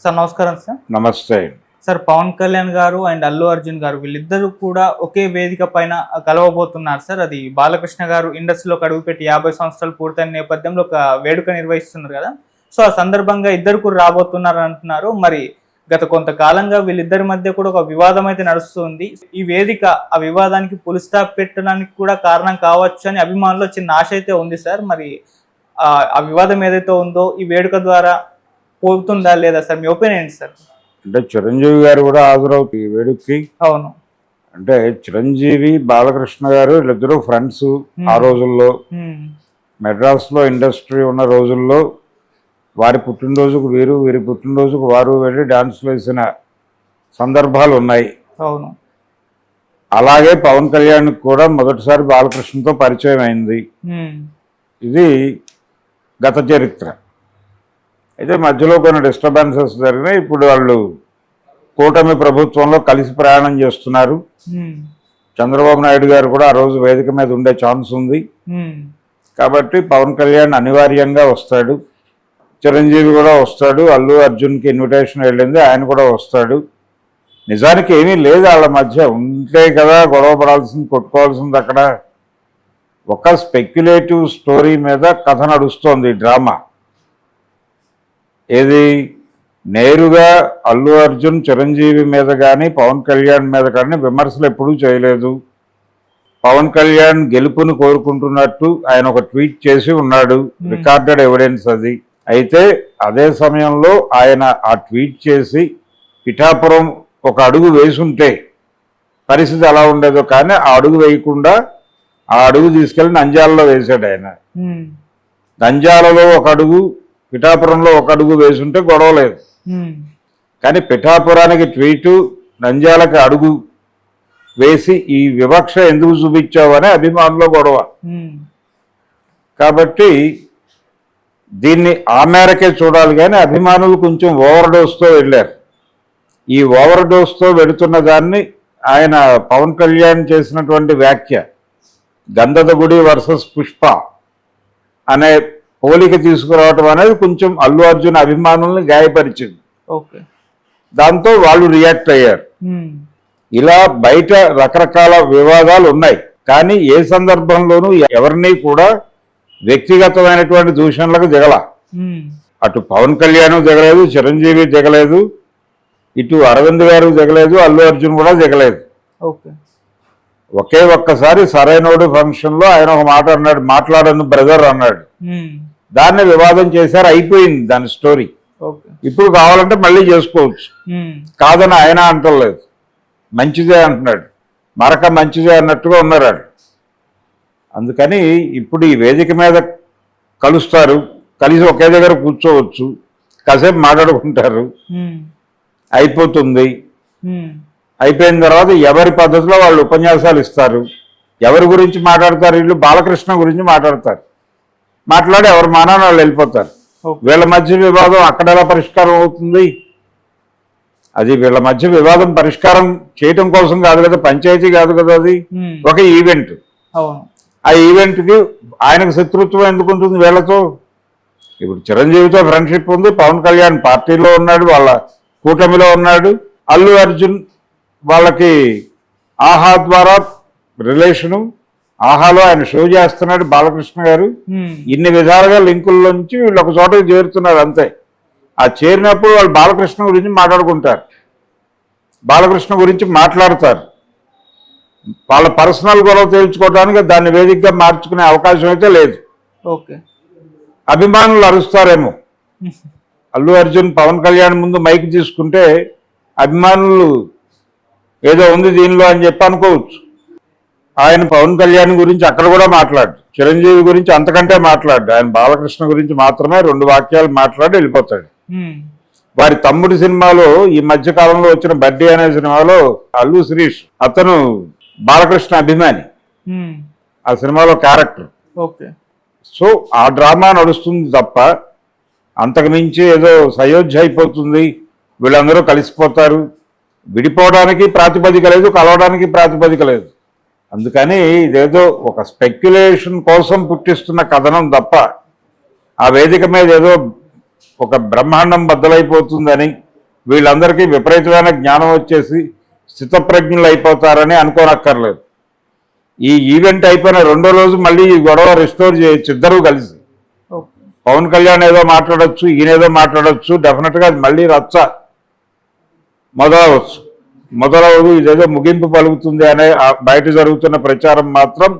Sir నమస్కారం sir. నమస్తే. Sir Pawan Kalyan గారు అండ్ అల్లు అర్జున్ గారు వీళ్ళిద్దరూ కూడా ఒకే వేదిక పైన కలవబోతున్నారు సార్. అది బాలకృష్ణ గారు ఇండస్ట్రీలోకి అడుగుపెట్టి 50 సంవత్సరాలు పూర్తయిన నేపథ్యంలో ఒక వేడుక నిర్వహిస్తున్నారు కదా. సో ఆ సందర్భంగా ఇద్దరు కూడా రాబోతున్నారు అంటున్నారు. మరి గత కొంతకాలంగా వీళ్ళిద్దరి మధ్య కూడా ఒక వివాదం అయితే నడుస్తుంది. ఈ వేదిక ఆ వివాదానికి పులి స్టాప్ పెట్టడానికి కూడా కారణం కావచ్చు అని అభిమానుల్లో చిన్న ఆశ అయితే ఉంది సార్. మరి ఆ వివాదం ఏదైతే ఉందో ఈ వేడుక ద్వారా పోతుందా లేదా సార్? మీ ఒపీనియన్ ఏంటి సార్? అంటే చిరంజీవి గారు కూడా హాజరవుతారు ఈ వేడుకకి. అవును. అంటే చిరంజీవి బాలకృష్ణ గారు వీళ్ళిద్దరూ ఫ్రెండ్స్. ఆ రోజుల్లో మెడ్రాస్లో ఇండస్ట్రీ ఉన్న రోజుల్లో వారి పుట్టినరోజుకు వీరు, వీరి పుట్టినరోజుకు వారు వెళ్ళి డాన్స్లు వేసిన సందర్భాలు ఉన్నాయి. అవును. అలాగే పవన్ కళ్యాణ్ కూడా మొదటిసారి బాలకృష్ణతో పరిచయం అయింది. ఇది గత చరిత్ర. అయితే మధ్యలో కొన్ని డిస్టర్బెన్సెస్ జరిగినాయి. ఇప్పుడు వాళ్ళు కూటమి ప్రభుత్వంలో కలిసి ప్రయాణం చేస్తున్నారు. చంద్రబాబు నాయుడు గారు కూడా ఆ రోజు వేదిక మీద ఉండే ఛాన్స్ ఉంది. కాబట్టి పవన్ కళ్యాణ్ అనివార్యంగా వస్తాడు, చిరంజీవి కూడా వస్తాడు, అల్లు అర్జున్కి ఇన్విటేషన్ వెళ్ళింది, ఆయన కూడా వస్తాడు. నిజానికి ఏమీ లేదు వాళ్ళ మధ్య. ఉంటే కదా గొడవ పడాల్సింది, కొట్టుకోవాల్సింది. అక్కడ ఒక స్పెక్యులేటివ్ స్టోరీ మీద కథ నడుస్తోంది డ్రామా. ఏది నేరుగా అల్లు అర్జున్ చిరంజీవి మీద కానీ పవన్ కళ్యాణ్ మీద కానీ విమర్శలు ఎప్పుడూ చేయలేదు. పవన్ కళ్యాణ్ గెలుపుని కోరుకుంటున్నట్టు ఆయన ఒక ట్వీట్ చేసి ఉన్నాడు, రికార్డెడ్ ఎవిడెన్స్ అది. అయితే అదే సమయంలో ఆయన ఆ ట్వీట్ చేసి పిఠాపురం ఒక అడుగు వేసుంటే పరిస్థితి ఎలా ఉండేదో, కానీ ఆ అడుగు వేయకుండా ఆ అడుగు తీసుకెళ్ళి నంద్యాలలో వేశాడు ఆయన. నంద్యాలలో ఒక అడుగు, పిఠాపురంలో ఒక అడుగు వేసుంటే గొడవ లేదు. కానీ పిఠాపురానికి ట్వీటు, నంద్యాలకు అడుగు వేసి ఈ వివక్ష ఎందుకు చూపించావు అనే అభిమానుల గొడవ. కాబట్టి దీన్ని ఆ మేరకే చూడాలి. కానీ అభిమానులు కొంచెం ఓవర్ డోస్తో వెళ్ళారు. ఈ ఓవర్ డోస్తో వెళుతున్న దాన్ని ఆయన పవన్ కళ్యాణ్ చేసినటువంటి వ్యాఖ్య గంధద గుడి వర్సెస్ పుష్ప అనే పోలిక తీసుకురావటం అనేది కొంచెం అల్లు అర్జున్ అభిమానుల్ని గాయపరిచింది. దాంతో వాళ్ళు రియాక్ట్ అయ్యారు. ఇలా బయట రకరకాల వివాదాలు ఉన్నాయి, కానీ ఏ సందర్భంలోనూ ఎవరిని కూడా వ్యక్తిగతమైనటువంటి దూషణలకు దిగల. అటు పవన్ కళ్యాణ్ దిగలేదు, చిరంజీవి దిగలేదు, ఇటు అరవింద్ గారు దిగలేదు, అల్లు అర్జున్ కూడా దిగలేదు. ఒకే ఒక్కసారి సరైనోడు ఫంక్షన్లో ఆయన ఒక మాట అన్నాడు, మాట్లాడను బ్రదర్ అన్నాడు. దాన్ని వివాదం చేశారు, అయిపోయింది దాని స్టోరీ. ఇప్పుడు కావాలంటే మళ్ళీ చేసుకోవచ్చు, కాదని ఆయన అంటలేదు, మంచిదే అంటున్నాడు, మరక మంచిదే అన్నట్టుగా ఉన్నారు. అందుకని ఇప్పుడు ఈ వేదిక మీద కలుస్తారు, కలిసి ఒకే దగ్గర కూర్చోవచ్చు, కాసేపు మాట్లాడుకుంటారు, అయిపోతుంది. అయిపోయిన తర్వాత ఎవరి పద్ధతిలో వాళ్ళు ఉపన్యాసాలు ఇస్తారు. ఎవరి గురించి మాట్లాడతారు? వీళ్ళు బాలకృష్ణ గురించి మాట్లాడతారు, మాట్లాడి ఎవరి మానాన్ని వాళ్ళు వెళ్ళిపోతారు. వీళ్ళ మధ్య వివాదం అక్కడ ఎలా పరిష్కారం అవుతుంది? అది వీళ్ళ మధ్య వివాదం పరిష్కారం చేయటం కోసం కాదు కదా, పంచాయతీ కాదు కదా, అది ఒక ఈవెంట్. ఆ ఈవెంట్కి ఆయనకు శత్రుత్వం ఎందుకు ఉంటుంది వీళ్ళతో? ఇప్పుడు చిరంజీవితో ఫ్రెండ్షిప్ ఉంది, పవన్ కళ్యాణ్ పార్టీలో ఉన్నాడు, వాళ్ళ కూటమిలో ఉన్నాడు, అల్లు అర్జున్ వాళ్ళకి ఆహా ద్వారా రిలేషను, ఆహాలో ఆయన షో చేస్తున్నాడు బాలకృష్ణ గారు. ఇన్ని విధాలుగా లింకుల్లోంచి వీళ్ళు ఒక చోటకి చేరుతున్నారు అంతే. ఆ చేరినప్పుడు వాళ్ళు బాలకృష్ణ గురించి మాట్లాడుకుంటారు, బాలకృష్ణ గురించి మాట్లాడతారు. వాళ్ళ పర్సనల్ గొడవ తేల్చుకోవడానికి దాన్ని వేదికగా మార్చుకునే అవకాశం అయితే లేదు. అభిమానులు అరుస్తారేమో. అల్లు అర్జున్ పవన్ కళ్యాణ్ ముందు మైక్ తీసుకుంటే అభిమానులు ఏదో ఉంది దీనిలో అని చెప్పి అనుకోవచ్చు. ఆయన పవన్ కళ్యాణ్ గురించి అక్కడ కూడా మాట్లాడు, చిరంజీవి గురించి అంతకంటే మాట్లాడు, ఆయన బాలకృష్ణ గురించి మాత్రమే 2 వాక్యాలు మాట్లాడి వెళ్ళిపోతాడు. వారి తమ్ముడి సినిమాలో ఈ మధ్య కాలంలో వచ్చిన బర్త్డే అనే సినిమాలో అల్లు శిరీష్ అతను బాలకృష్ణ అభిమాని, ఆ సినిమాలో క్యారెక్టర్. సో ఆ డ్రామా నడుస్తుంది తప్ప అంతకు మించి ఏదో సయోధ్య అయిపోతుంది, వీళ్ళందరూ కలిసిపోతారు, విడిపోవడానికి ప్రాతిపదిక లేదు, కలవడానికి ప్రాతిపదిక లేదు. అందుకని ఇదేదో ఒక స్పెక్యులేషన్ కోసం పుట్టిస్తున్న కథనం తప్ప ఆ వేదిక మీద ఏదో ఒక బ్రహ్మాండం బద్దలైపోతుందని వీళ్ళందరికీ విపరీతమైన జ్ఞానం వచ్చేసి స్థితప్రజ్ఞులు అయిపోతారని అనుకోనక్కర్లేదు. ఈ ఈవెంట్ అయిపోయిన రెండో రోజు మళ్ళీ ఈ గొడవ రిస్టోర్ చేయొచ్చు ఇద్దరూ కలిసి. పవన్ కళ్యాణ్ ఏదో మాట్లాడొచ్చు, ఈయనేదో మాట్లాడొచ్చు, డెఫినెట్గా అది మళ్ళీ రచ్చ మొదలవదు. ఇదేదో ముగింపు పలుకుతుంది అనే బయట జరుగుతున్న ప్రచారం మాత్రం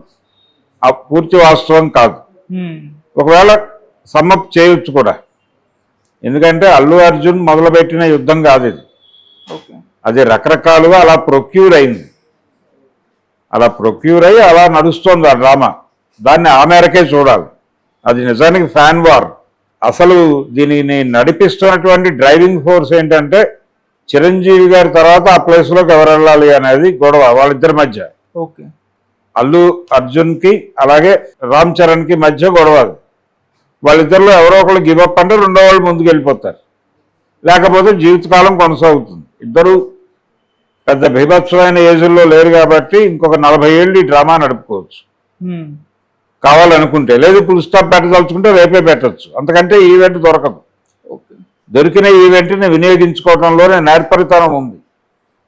ఆ పూర్తి వాస్తవం కాదు. ఒకవేళ సమ్మప్ చేయొచ్చు కూడా, ఎందుకంటే అల్లు అర్జున్ మొదలుపెట్టిన యుద్ధం కాదు ఇది. అది రకరకాలుగా అలా ప్రొక్యూర్ అయింది, అలా ప్రొక్యూర్ అయ్యి అలా నడుస్తోంది ఆ డ్రామా. దాన్ని ఆ మేరకే చూడాలి. అది నిజానికి ఫ్యాన్ వార్. అసలు దీనిని నడిపిస్తున్నటువంటి డ్రైవింగ్ ఫోర్స్ ఏంటంటే చిరంజీవి గారి తర్వాత ఆ ప్లేస్లోకి ఎవరు వెళ్ళాలి అనేది గొడవ వాళ్ళిద్దరి మధ్య. అల్లు అర్జున్కి అలాగే రామ్ చరణ్కి మధ్య గొడవ. వాళ్ళిద్దరిలో ఎవరో ఒకళ్ళు గివప్ అంటే రెండో వాళ్ళు ముందుకు వెళ్ళిపోతారు, లేకపోతే జీవితకాలం కొనసాగుతుంది. ఇద్దరు పెద్ద బీభత్సమైన ఏజ్లో లేరు కాబట్టి ఇంకొక 40 ఏళ్ళు ఈ డ్రామా నడుపుకోవచ్చు కావాలనుకుంటే. లేదు ఫుల్ స్టాప్ పెట్టదలుచుకుంటే రేపే పెట్టచ్చు. అంతకంటే ఈవెంట్ దొరకదు. దొరికిన ఈవెంట్ని వినియోగించుకోవడంలోనే నేర్పరితనం ఉంది.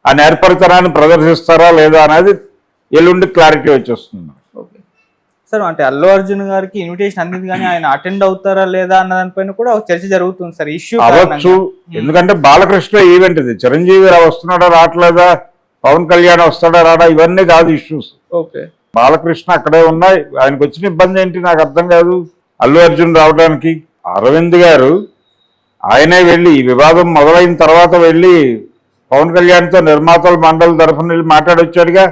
ఆ నేర్పరితనాన్ని ప్రదర్శిస్తారా లేదా అనేది ఎల్లుండి క్లారిటీ వచ్చేస్తుంది. సార్ అంటే అల్లు అర్జున్ గారికి ఇన్విటేషన్ అందింది కానీ ఆయన అటెండ్ అవుతారా లేదా అన్న దానిపైన కూడా ఒక చర్చ జరుగుతుంది సార్. ఇష్యూ అవ్వచ్చు, ఎందుకంటే బాలకృష్ణ ఈవెంట్ ఇది. చిరంజీవి వస్తున్నాడా రావట్లేదా, పవన్ కళ్యాణ్ వస్తాడా రాడా, ఇవన్నీ కాదు ఇష్యూస్. బాలకృష్ణ అక్కడే ఉన్నాయి. ఆయనకు వచ్చిన ఇబ్బంది ఏంటి నాకు అర్థం కాదు. అల్లు అర్జున్ రావడానికి అరవింద్ గారు ఆయనే వెళ్ళి ఈ వివాదం మొదలైన తర్వాత వెళ్ళి పవన్ కళ్యాణ్తో నిర్మాతల మండలి తరఫున వెళ్ళి మాట్లాడొచ్చాడుగా.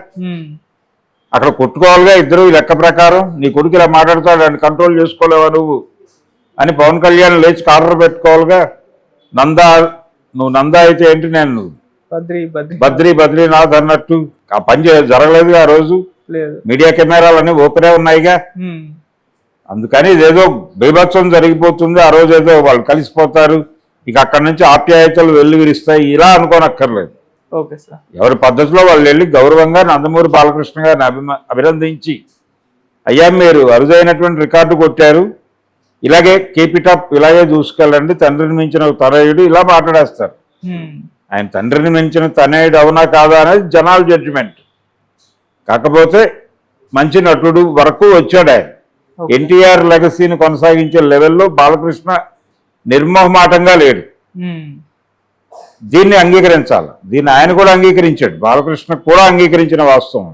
అక్కడ కొట్టుకోవాలిగా ఇద్దరు లెక్క ప్రకారం. నీ కొడుకు ఇలా మాట్లాడతాడు అని కంట్రోల్ చేసుకోలేవా నువ్వు అని పవన్ కళ్యాణ్ లేచి ఆర్డర్ పెట్టుకోవాలిగా. నందా నువ్వు నందా అయితే ఏంటి, నేను బద్రీనాథ్ అన్నట్టు. ఆ పని జరగలేదుగా ఆ రోజు. మీడియా కెమెరాలన్నీ ఓపెనే ఉన్నాయిగా. అందుకని ఇదేదో బీభత్సం జరిగిపోతుంది. ఆ రోజు ఏదో వాళ్ళు కలిసిపోతారు, ఇక అక్కడి నుంచి ఆప్యాయతలు వెల్లువిరుస్తాయి, ఇలా అనుకోనక్కర్లేదు. ఎవరి పద్ధతిలో వాళ్ళు వెళ్ళి గౌరవంగా నందమూరి బాలకృష్ణ గారిని అభినందించి, అయ్యా మీరు అరుదైనటువంటి రికార్డు కొట్టారు, ఇలాగే కీప్ ఇట్ అప్, ఇలాగే చూసుకెళ్ళండి, తండ్రిని మించిన తనయుడు, ఇలా మాట్లాడేస్తారు. ఆయన తండ్రిని మించిన తనయుడు అవునా కాదా అనేది జనాల జడ్జిమెంట్. కాకపోతే మంచి నటుడు వరకు వచ్చాడు ఆయన. ఎన్టీఆర్ లెగసీని కొనసాగించే లెవెల్లో బాలకృష్ణ నిర్మోహమాటంగా లేడు. దీన్ని అంగీకరించాలి. దీన్ని ఆయన కూడా అంగీకరించాడు, బాలకృష్ణ కూడా అంగీకరించిన వాస్తవం.